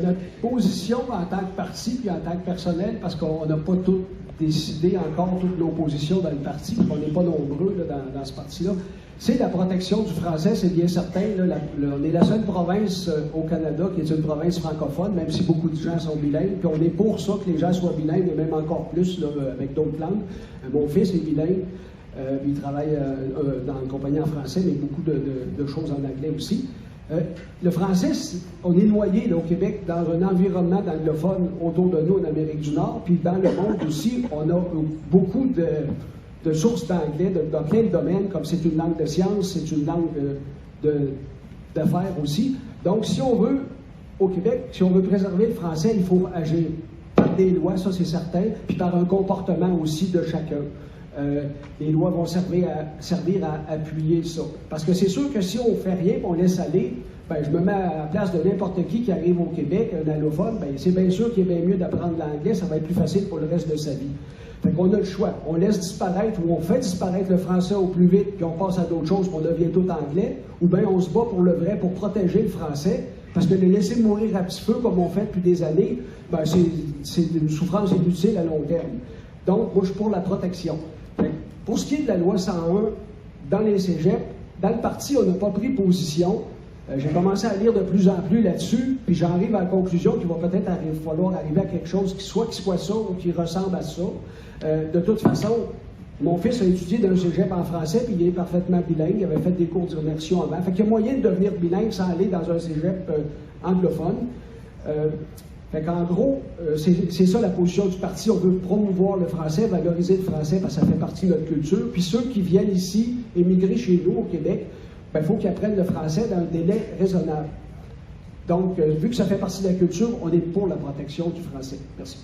Notre position en tant que parti puis en tant que personnel, parce qu'on n'a pas tout décidé encore, toutes nos positions dans le parti, puis on n'est pas nombreux là, dans ce parti-là, c'est la protection du français, c'est bien certain. Là, on est la seule province au Canada qui est une province francophone, même si beaucoup de gens sont bilingues, puis on est pour ça que les gens soient bilingues, et même encore plus là, avec d'autres langues. Mon fils est bilingue, il travaille dans une compagnie en français, mais beaucoup de choses en anglais aussi. Le français, on est noyé là, au Québec dans un environnement anglophone autour de nous en Amérique du Nord, puis dans le monde aussi, on a beaucoup de sources d'anglais dans plein de domaines, comme c'est une langue de science, c'est une langue d'affaires aussi. Donc, si on veut, au Québec, si on veut préserver le français, il faut agir par des lois, ça c'est certain, puis par un comportement aussi de chacun. Les lois vont servir à appuyer ça. Parce que c'est sûr que si on ne fait rien, on laisse aller, ben, je me mets à la place de n'importe qui arrive au Québec, un allophone, ben, c'est bien sûr qu'il est bien mieux d'apprendre l'anglais, ça va être plus facile pour le reste de sa vie. Fait qu'on a le choix. On laisse disparaître ou on fait disparaître le français au plus vite, puis on passe à d'autres choses, puis on devient tout anglais, ou bien on se bat pour le vrai, pour protéger le français, parce que le laisser mourir à petit feu, comme on fait depuis des années, ben, c'est une souffrance inutile à long terme. Donc, moi, je suis pour la protection. Pour ce qui est de la loi 101, dans les cégeps, dans le parti, on n'a pas pris position. J'ai commencé à lire de plus en plus là-dessus, puis j'en arrive à la conclusion qu'il va peut-être falloir arriver à quelque chose qui soit ça ou qui ressemble à ça. De toute façon, mon fils a étudié dans un cégep en français, puis il est parfaitement bilingue. Il avait fait des cours d'immersion avant. Fait qu'il y a moyen de devenir bilingue sans aller dans un cégep anglophone. Fait qu'en gros, c'est ça la position du parti. On veut promouvoir le français, valoriser le français parce que ça fait partie de notre culture. Puis ceux qui viennent ici, émigrer chez nous au Québec, il faut qu'ils apprennent le français dans un délai raisonnable. Donc, vu que ça fait partie de la culture, on est pour la protection du français. Merci.